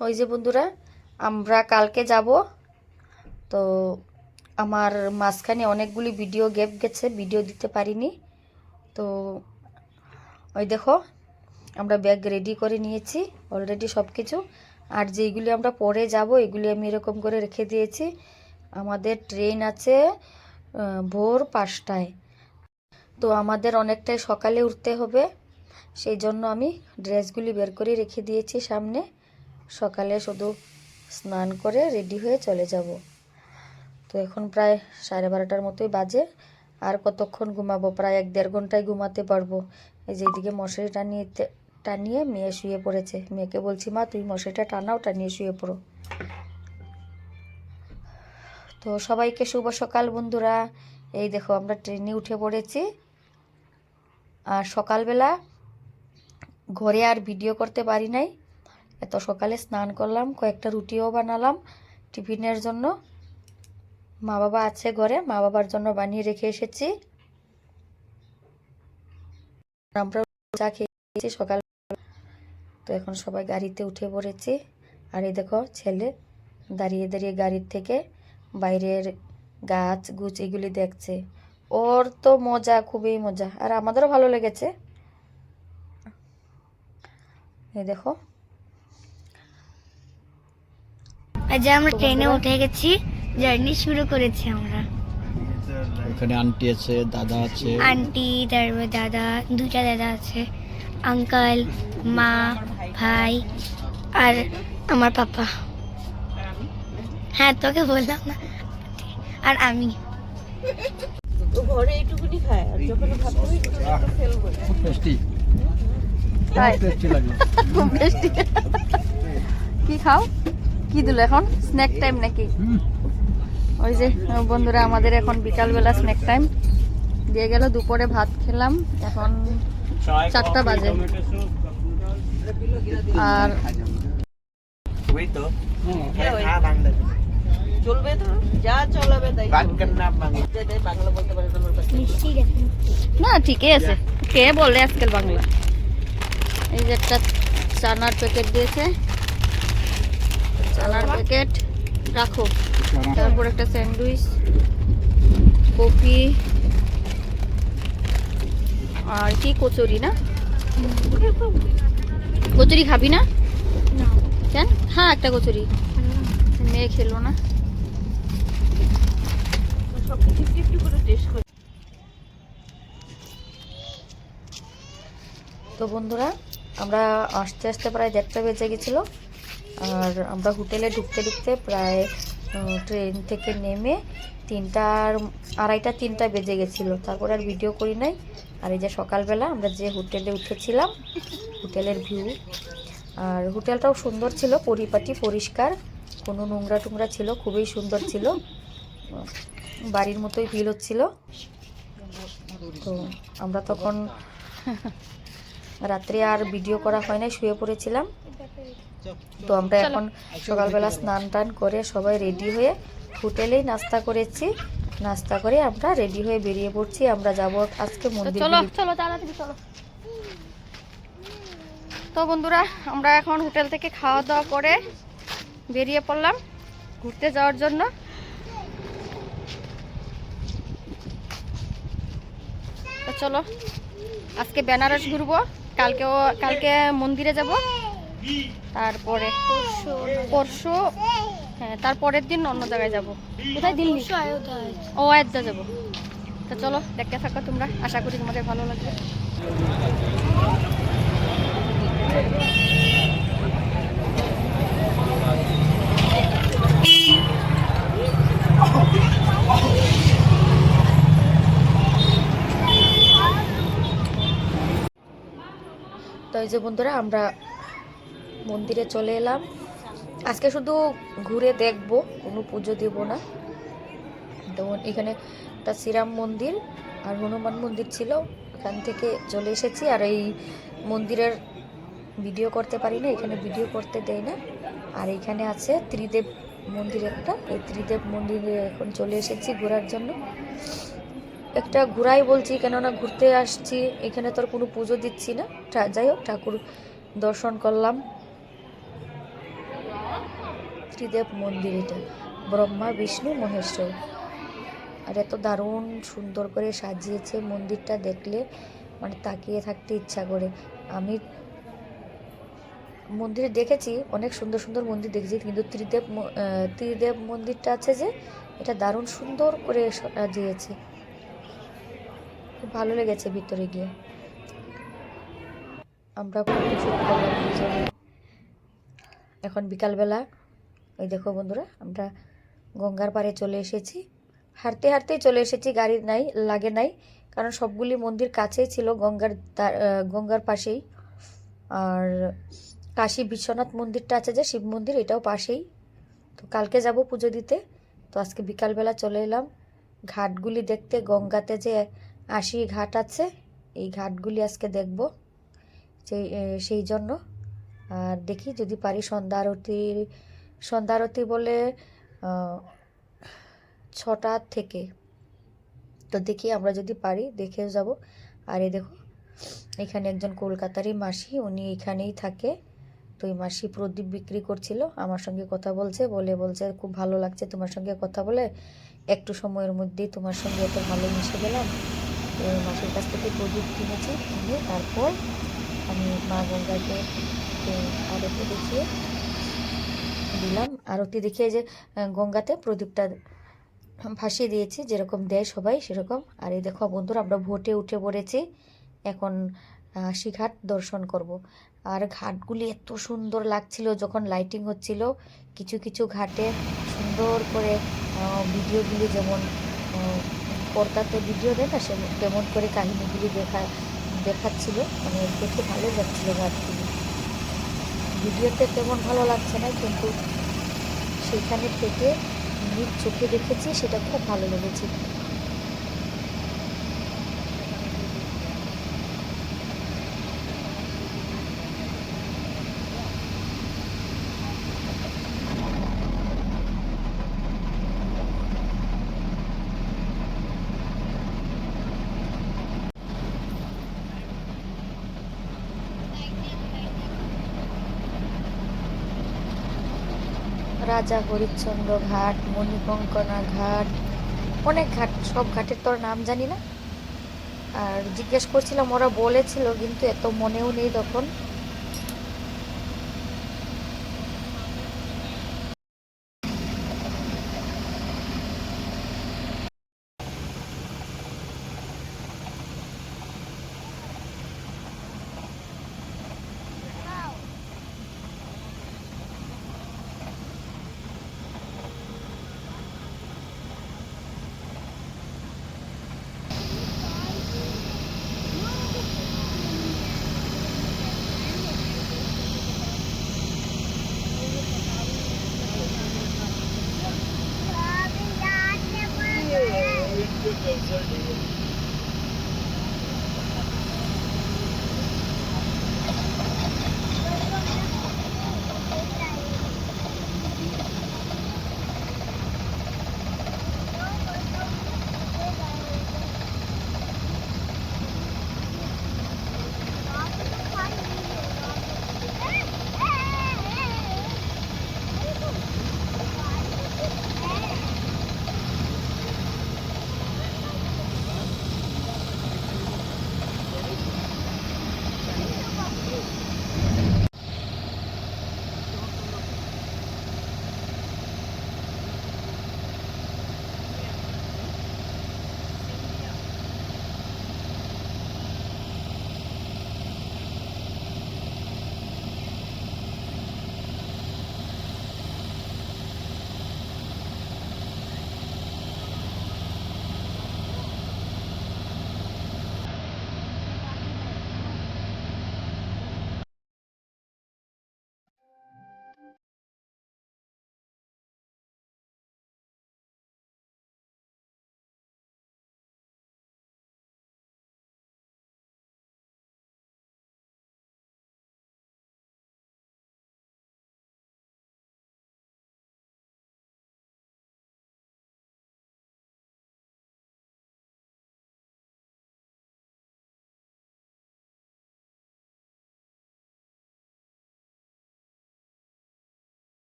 ওই যে বন্ধুরা, আমরা কালকে যাব। তো আমার মাঝখানে অনেকগুলি ভিডিও গ্যাপ গেছে, ভিডিও দিতে পারিনি। তো ওই দেখো, আমরা ব্যাগ রেডি করে নিয়েছি অলরেডি সব কিছু। আর যেইগুলি আমরা পরে যাব এগুলি আমি এরকম করে রেখে দিয়েছি। আমাদের ট্রেন আছে ভোর 5টায়। তো আমাদের অনেকটাই সকালে উঠতে হবে, সেই জন্য আমি ড্রেসগুলি বের করে রেখে দিয়েছি সামনে। সকালে শুধু স্নান করে রেডি হয়ে চলে যাব। তো এখন প্রায় 12:30টার মতোই বাজে। আর কতক্ষণ ঘুমাবো? প্রায় 1-1.5 ঘন্টায় ঘুমাতে পারবো। এই যে এদিকে মশারি টানিয়ে মেয়ে শুয়ে পড়েছে। মেয়েকে বলছি, মা তুই মশারিটা টানাও, টানিয়ে শুয়ে পড়ো। তো সবাইকে শুভ সকাল বন্ধুরা। এই দেখো আমরা ট্রেনে উঠে পড়েছি। আর সকালবেলা ঘরে আর ভিডিও করতে পারি নাই, এত সকালে স্নান করলাম, কয়েকটা রুটিও বানালাম টিফিনের জন্য। মা বাবা আছে ঘরে, মা বাবার জন্য বানিয়ে রেখে এসেছি। আমরা চা খেয়েছি সকাল। তো এখন সবাই গাড়িতে উঠে পড়েছি। আর এই দেখো ছেলে দাঁড়িয়ে দাঁড়িয়ে গাড়ির থেকে বাইরের গাছ গুছ এগুলি দেখছে। ওর তো মজা, খুবই মজা, আর আমাদেরও ভালো লেগেছে। এই দেখো, আজ আমরা ট্রেনে উঠে গেছি, জার্নি শুরু করেছি আমরা। এখানে আন্টি আছে, দাদা আছে, আন্টি, তারপর দাদা, দুটা দাদা আছে, আঙ্কেল, মা, ভাই আর আমার পাপা। হ্যাঁ তোকে বললাম না। আর আমি। ঘরে এইটুকুনি খায়, আর যখন ভাবতে ফেলবো। খুব টেস্টি। তাই? টেস্টি লাগলো। খুব টেস্টি। কি খাও? কি দিল এখন? স্ন্যাক টাইম নাকি? ওই যে বন্ধুরা, আমাদের এখন বিকালবেলা স্ন্যাক টাইম দিয়ে গেল। দুপুরে ভাত খেলাম, এখন 4টা বাজে। আর वही तो চলবে তো, যা চলাবে তাই बात करना बांग्ला বাংলা বলতে পারে না আমার বাচ্চা। মিষ্টি দেখুন। না, ঠিকই আছে। কে বলে আজকাল বাংলা? এই যে একটা চানার প্যাকেট দিয়েছে, চানার প্যাকেট রাখো। তারপর একটা স্যান্ডউইচ, কফি, আর কি কচুরি না? কচুরি খাবি না? না, কেন? হ্যাঁ, একটা কচুরি। মেয়ে খেলো না। সব কিছু একটু করে টেস্ট করে। তো বন্ধুরা, আমরা আস্তে আস্তে প্রায় 1:30 বেজে গেছিলো। আর আমরা হোটেলে ঢুকতে ঢুকতে প্রায় ট্রেন থেকে নেমে 2:30 বেজে গেছিলো। তারপর আর ভিডিও করি নাই। আর এই যে সকালবেলা আমরা যে হোটেলে উঠেছিলাম, হোটেলের ভিউ। আর হোটেলটাও সুন্দর ছিল, পরিপাটি, পরিষ্কার, কোনো নোংরা টোংরা ছিল, খুবই সুন্দর ছিল, বাড়ির মতোই ফিল হচ্ছিল। তো আমরা তখন রাত্রে আর ভিডিও করা হয় না, শুয়ে পড়েছিলাম। তো আমরা এখন সকালবেলা স্নান টান করে সবাই রেডি হয়ে হোটেলেই নাস্তা করেছি। নাস্তা করে আমরা রেডি হয়ে বেরিয়ে পড়ছি। আমরা যাব আজকে মন্দির। চলো তাড়াতাড়ি চলো। তো বন্ধুরা, আমরা এখন হোটেল থেকে খাওয়া দাওয়া করে বেরিয়ে পড়লাম ঘুরতে যাওয়ার জন্য। তো চলো, আজকে বেনারস ঘুরবো, কালকে মন্দিরে যাব, তারপরে পরশু, হ্যাঁ তারপরের দিন অন্য জায়গায় যাব। কোথায়? দিল্লি। ও অযোধ্যা যাব। তো চলো, দেখতে থাকো তোমরা, আশা করি তোমাদের ভালো লাগবে। তো এই যে বন্ধুরা, আমরা মন্দিরে চলে এলাম। আজকে শুধু ঘুরে দেখবো, কোনো পুজো দেব না। যেমন এখানে একটা শ্রীরাম মন্দির আর হনুমান মন্দির ছিল, এখান থেকে চলে এসেছি। আর এই মন্দিরের ভিডিও করতে পারি না, এখানে ভিডিও করতে দেয় না। আর এখানে আছে ত্রিদেব মন্দির একটা, এই ত্রিদেব মন্দিরে এখন চলে এসেছি ঘোরার জন্য। একটা ঘোরাই বলছি, কেননা ঘুরতে আসছি, এখানে তোর কোনো পুজো দিচ্ছি না। যাই হোক, ঠাকুর দর্শন করলাম। ত্রিদেব মন্দির, এটা ব্রহ্মা বিষ্ণু মহেশ্বর। আর এত দারুণ সুন্দর করে সাজিয়েছে মন্দিরটা, দেখলে মানে তাকিয়ে থাকতে ইচ্ছা করে। আমি মন্দিরে দেখেছি অনেক সুন্দর সুন্দর মন্দির দেখেছি, কিন্তু ত্রিদেব মন্দিরটা আছে যে, এটা দারুণ সুন্দর করে সাজিয়েছে, খুব ভালো লেগেছে ভিতরে গিয়ে। আমরা ফটোশুট করলাম দুজনে। এখন বিকালবেলা, ওই দেখো বন্ধুরা, আমরা গঙ্গার পাড়ে চলে এসেছি। হাঁটতে হাঁটতেই চলে এসেছি, গাড়ি লাগে নাই, কারণ সবগুলি মন্দির কাছেই ছিল, গঙ্গার পাশেই। আর কাশী বিশ্বনাথ মন্দিরটা আছে যে শিব মন্দির, এটাও পাশেই। তো কালকে যাব পুজো দিতে, তো আজকে বিকালবেলা চলে এলাম ঘাটগুলি দেখতে। গঙ্গাতে যে 80 ঘাট আছে, এই ঘাটগুলি আজকে দেখব সেই জন্য। আর দেখি যদি পারি সন্ধ্যা আরতি বলে 6টা থেকে, তো দেখি আমরা যদি পারি দেখেও যাব। আর এই দেখো, এখানে একজন কলকাতারই মাসি, উনি এখানেই থাকে। তো এই মাসি প্রদীপ বিক্রি করছিল, আমার সঙ্গে কথা বলছে, বলছে খুব ভালো লাগছে তোমার সঙ্গে কথা বলে, একটু সময়ের মধ্যেই তোমার সঙ্গে এত ভালো মিশে গেলাম। তো মাসির কাছ থেকে প্রদীপ কিনেছি, কিনে তারপর আমি মা গঙ্গাকে আরতি দেখিয়ে দিলাম। আরতি দেখিয়ে যে গঙ্গাতে প্রদীপটা ভাসিয়ে দিয়েছি, যেরকম দেয় সবাই সেরকম। আর এই দেখো বন্ধুরা, আমরা ভোটে উঠে পড়েছি, এখন 80 ঘাট দর্শন করব। আর ঘাটগুলি এত সুন্দর লাগছিল যখন লাইটিং হচ্ছিল, কিছু কিছু ঘাটে সুন্দর করে ভিডিওগুলি, যেমন পর্দাতে ভিডিও দেয় না, তেমন করে কাহিনিগুলি দেখাচ্ছিল, মানে দেখে ভালো লাগছিল ঘাটগুলি। ভিডিওতে তেমন ভালো লাগছে না, কিন্তু সেখানে থেকে নিজ চোখে দেখেছি, সেটা খুব ভালো লেগেছে। রাজা হরিশ্চন্দ্র ঘাট, মণিকঙ্কনা ঘাট, অনেক ঘাট, সব ঘাটের তোর নাম জানি না। আর জিজ্ঞেস করছিলাম, ওরা বলেছিল, কিন্তু এত মনেও নেই তখন।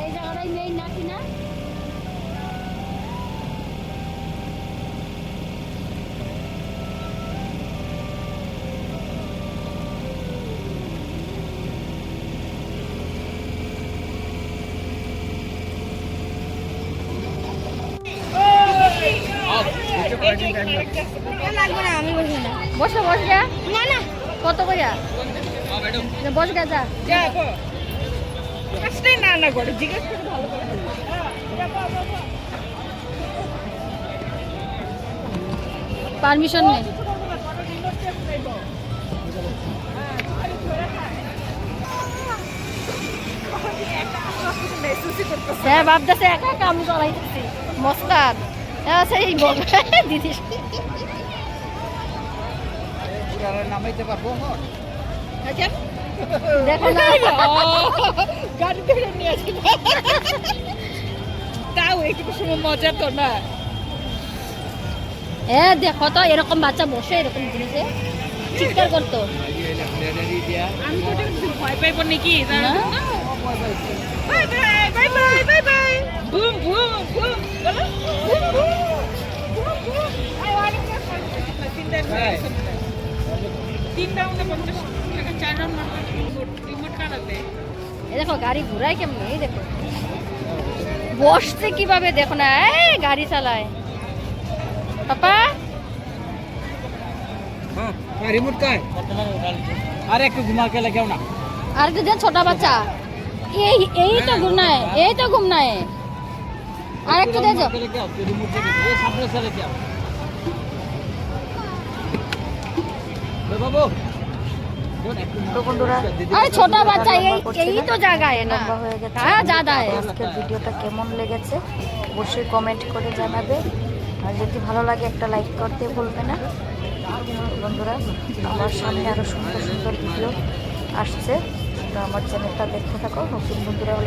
এই জায়গাটাই নেই নাকি না? লাগবে না, আমি বসে না। বসো বস গা। না না, কত করে? বস গা যা। পারমিশন নেই। হ্যাঁ ভাবতেছে একা একা আমি চলাইতেছি মস্কার। হ্যাঁ সেই দিদি নামাইতে পারবো দেখো না গাড়ি ধরে নিয়ে আসি তাও একটু সময় মজা তো না হ্যাঁ দেখো তো এরকম বাচ্চা বসে এরকম জিনিসে চিৎকার করতো আমি তো একটু ভয় পাইব নাকি না? Bye bye bye bye bye bye boom boom boom বলো boom boom boom I want to তিন রাউন্ডে 50 টাকা 4 রাউন্ড মারতে রিমোট কাটাতে এই দেখো গাড়ি ঘুরায় কেমন এই দেখো বসতে কিভাবে দেখো না এই গাড়ি চালায় পাপা रिमोट का है अरे एक घुमा के लेके आओ ना আর একটু দেন ছোট বাচ্চা এই তো ঘুরনা है এই তো ঘুমনা है আর একটু দে যাও लेके आओ रिमोट से ये सामने से लेके आओ ले बाबू তো বন্ধুরা আরে ছোট বাচ্চা এই তো জায়গায় না হ্যাঁ জায়গা है আজকের ভিডিওটা কেমন লেগেছে অবশ্যই কমেন্ট করে জানাবে আর যদি ভালো লাগে একটা লাইক করতে ভুলবে না বন্ধুরা আমার সামনে আরো সুন্দর সুন্দর ভিডিও আসছে তো আমার চ্যানেলটা দেখতে থাকো নতুন বন্ধুরা হলে